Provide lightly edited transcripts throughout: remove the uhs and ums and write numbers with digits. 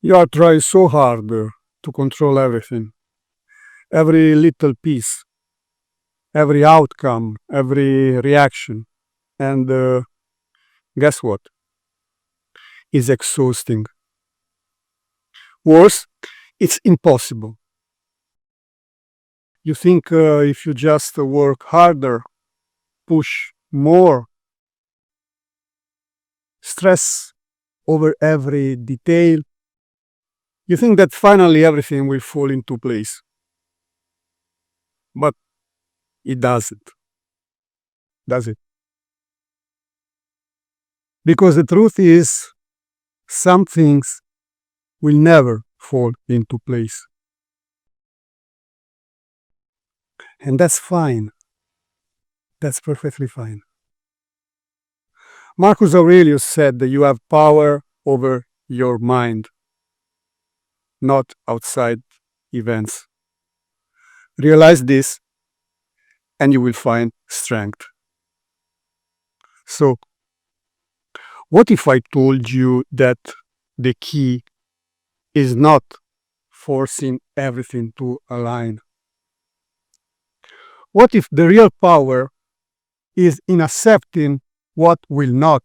You are trying so hard to control everything, every little piece, every outcome, every reaction. And guess what? It's exhausting. Worse, it's impossible. You think if you just work harder, push more, stress over every detail, you think that finally everything will fall into place. But it doesn't. Does it? Because the truth is, some things will never fall into place. And that's fine. That's perfectly fine. Marcus Aurelius said that you have power over your mind, not outside events. Realize this, and you will find strength. So, what if I told you that the key is not forcing everything to align? What if the real power is in accepting what will not?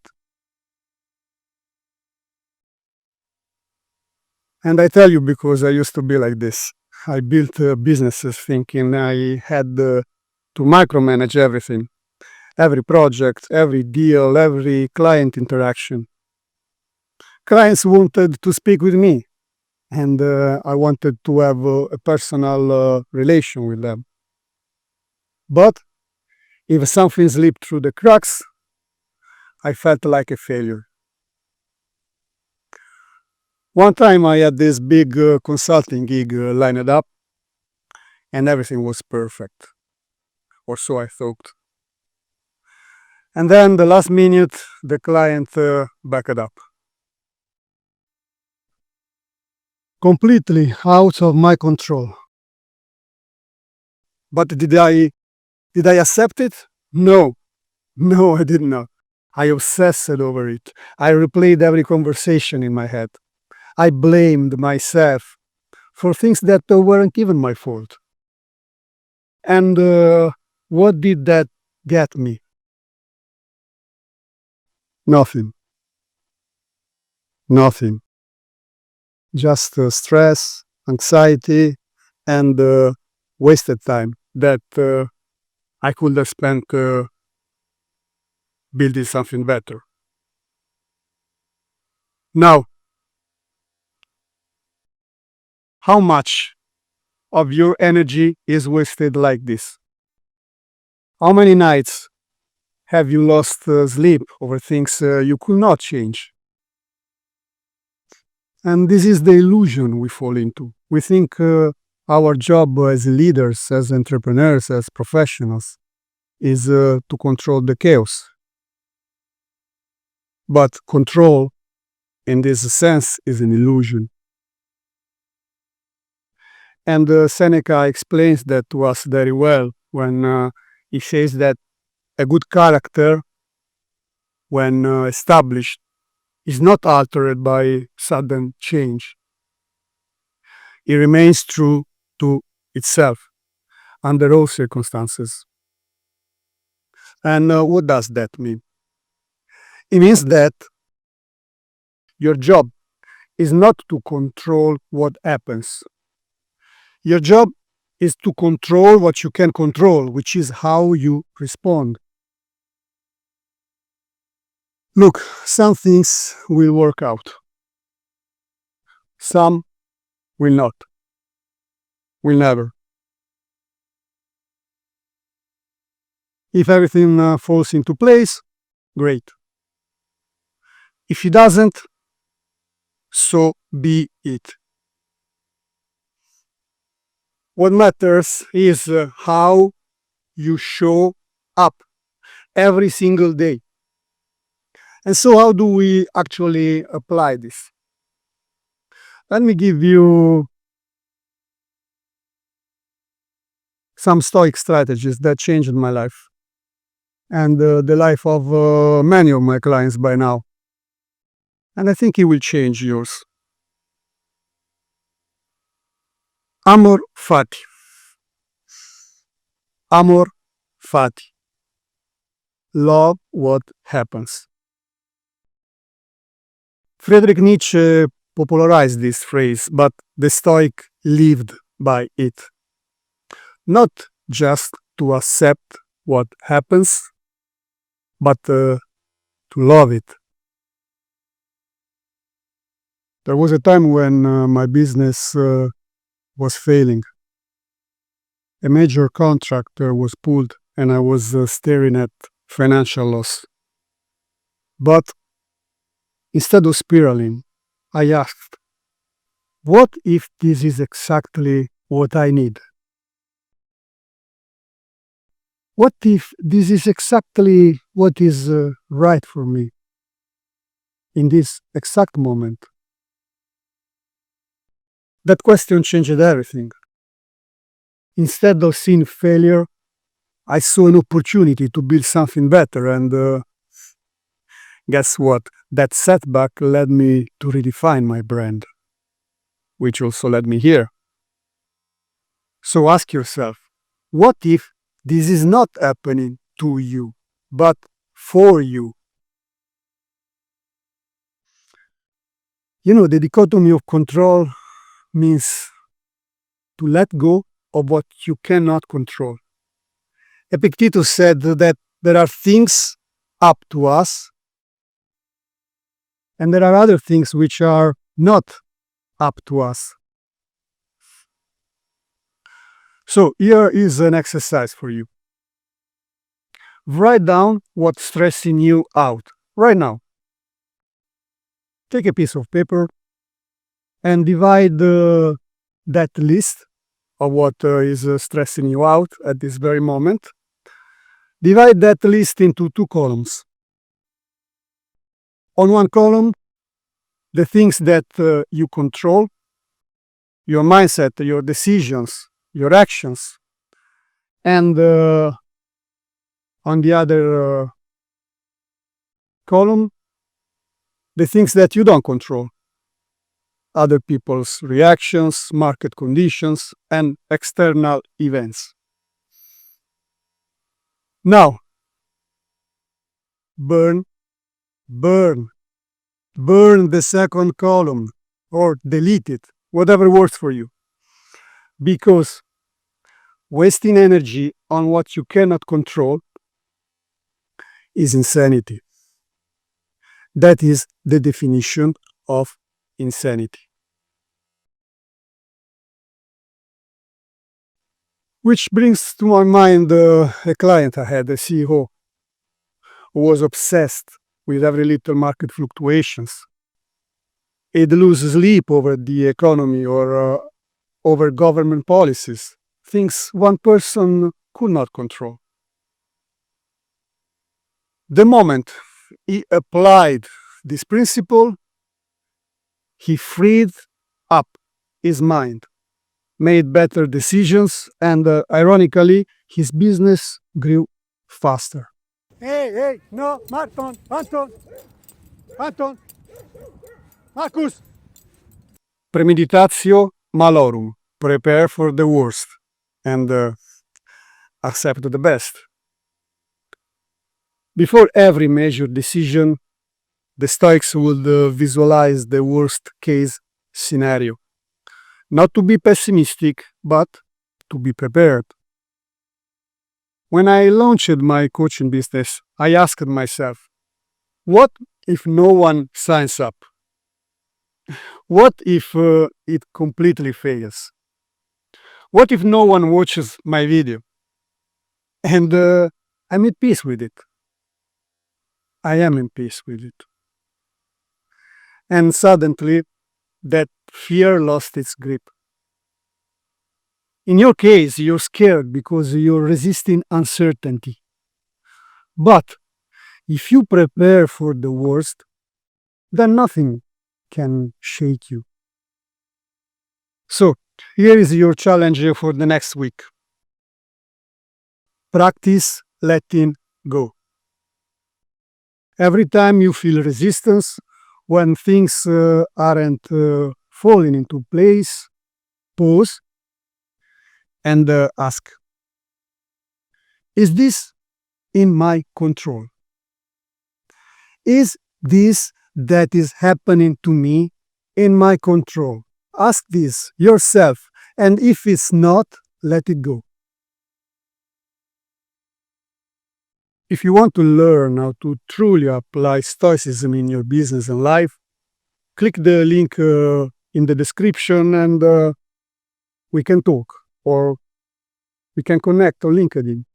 And I tell you because I used to be like this. I built businesses thinking I had to micromanage everything, every project, every deal, every client interaction. Clients wanted to speak with me, and I wanted to have a personal relation with them. But if something slipped through the cracks, I felt like a failure. One time I had this big consulting gig lined up, and everything was perfect, or so I thought. And then the last minute, the client backed up. Completely out of my control. But did I accept it? No, I did not. I obsessed over it. I replayed every conversation in my head. I blamed myself for things that weren't even my fault. And what did that get me? Nothing. Nothing. Just stress, anxiety, and wasted time that I could have spent building something better. Now, how much of your energy is wasted like this? How many nights have you lost sleep over things you could not change? And this is the illusion we fall into. We think our job as leaders, as entrepreneurs, as professionals, is to control the chaos. But control, in this sense, is an illusion. And Seneca explains that to us very well when he says that a good character, when established, is not altered by sudden change. It remains true to itself under all circumstances. And what does that mean? It means that your job is not to control what happens. Your job is to control what you can control, which is how you respond. Look, some things will work out. Some will not. Will never. If everything falls into place, great. If it doesn't, so be it. What matters is how you show up every single day. And so how do we actually apply this? Let me give you some Stoic strategies that changed my life and the life of many of my clients by now. And I think it will change yours. Amor Fati. Amor Fati. Love what happens. Friedrich Nietzsche popularized this phrase, but the Stoic lived by it. Not just to accept what happens, but to love it. There was a time when my business was failing. A major contract was pulled and I was staring at financial loss. But instead of spiraling, I asked, what if this is exactly what I need? What if this is exactly what is right for me in this exact moment? That question changed everything. Instead of seeing failure, I saw an opportunity to build something better, and guess what? That setback led me to redefine my brand, which also led me here. So ask yourself, what if this is not happening to you, but for you? You know, the dichotomy of control means to let go of what you cannot control. Epictetus said that there are things up to us, and there are other things which are not up to us. So here is an exercise for you. Write down what's stressing you out right now. Take a piece of paper and divide that list of what is stressing you out at this very moment. Divide that list into 2 columns. On one column, the things that you control, your mindset, your decisions, your actions, and on the other column, the things that you don't control, other people's reactions, market conditions, and external events. Now, burn the second column or delete it, whatever works for you. Because wasting energy on what you cannot control is insanity. That is the definition of insanity. Which brings to my mind a client I had, a CEO, who was obsessed with every little market fluctuations. He'd lose sleep over the economy or over government policies, things one person could not control. The moment he applied this principle, he freed up his mind, made better decisions, and ironically, his business grew faster. Hey, no, Anton, Marcus! Premeditatio malorum, prepare for the worst, and accept the best. Before every major decision, the Stoics would visualize the worst case scenario. Not to be pessimistic, but to be prepared. When I launched my coaching business, I asked myself, what if no one signs up? What if it completely fails? What if no one watches my video? And I'm at peace with it. I am in peace with it. And suddenly, that fear lost its grip. In your case, you're scared because you're resisting uncertainty. But if you prepare for the worst, then nothing can shake you. So, here is your challenge for the next week. Practice letting go. Every time you feel resistance, when things aren't falling into place, pause and ask, is this in my control? Is this that is happening to me in my control? Ask this yourself, and if it's not, let it go. If you want to learn how to truly apply Stoicism in your business and life, click the link in the description and we can talk, or we can connect on LinkedIn.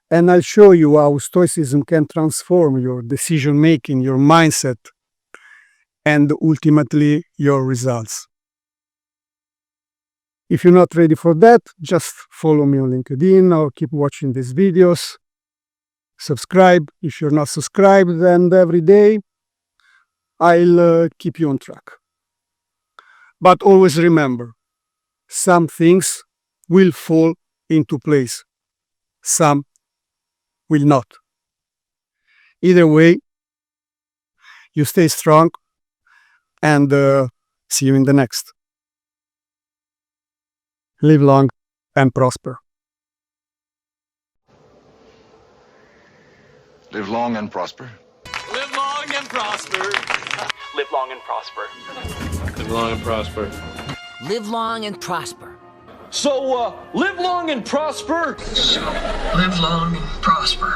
And I'll show you how Stoicism can transform your decision-making, your mindset, and ultimately your results. If you're not ready for that, just follow me on LinkedIn or keep watching these videos. Subscribe if you're not subscribed, and every day I'll keep you on track. But always remember, some things will fall into place. Some will not. Either way, you stay strong, and see you in the next. Live long and prosper. Live long and prosper. Live long and prosper. Live long and prosper. Live long and prosper. Live long and prosper. So, live long and prosper. Live long and prosper.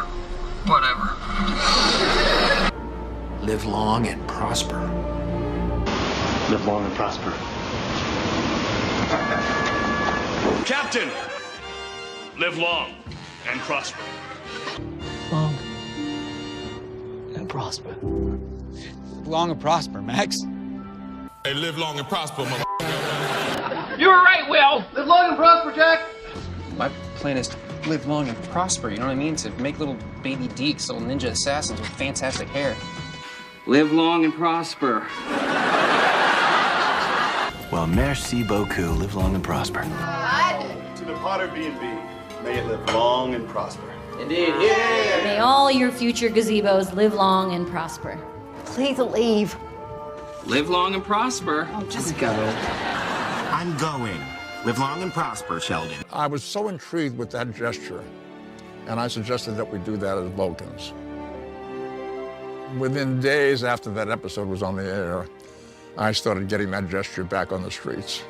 Whatever. Live long and prosper. Live long and prosper. Captain, live long and prosper. Long and prosper. Long and prosper, Max. Hey, live long and prosper, mother. You were right, Will. Live long and prosper, Jack. My plan is to live long and prosper, you know what I mean? To make little baby deeks, little ninja assassins with fantastic hair. Live long and prosper. Well, merci beaucoup. Live long and prosper. To the Potter B&B, may it live long and prosper. Indeed. Yeah. May all your future gazebos live long and prosper. Please leave. Live long and prosper. Oh, just go. I'm going. Live long and prosper, Sheldon. I was so intrigued with that gesture, and I suggested that we do that as Vulcans. Within days after that episode was on the air, I started getting that gesture back on the streets.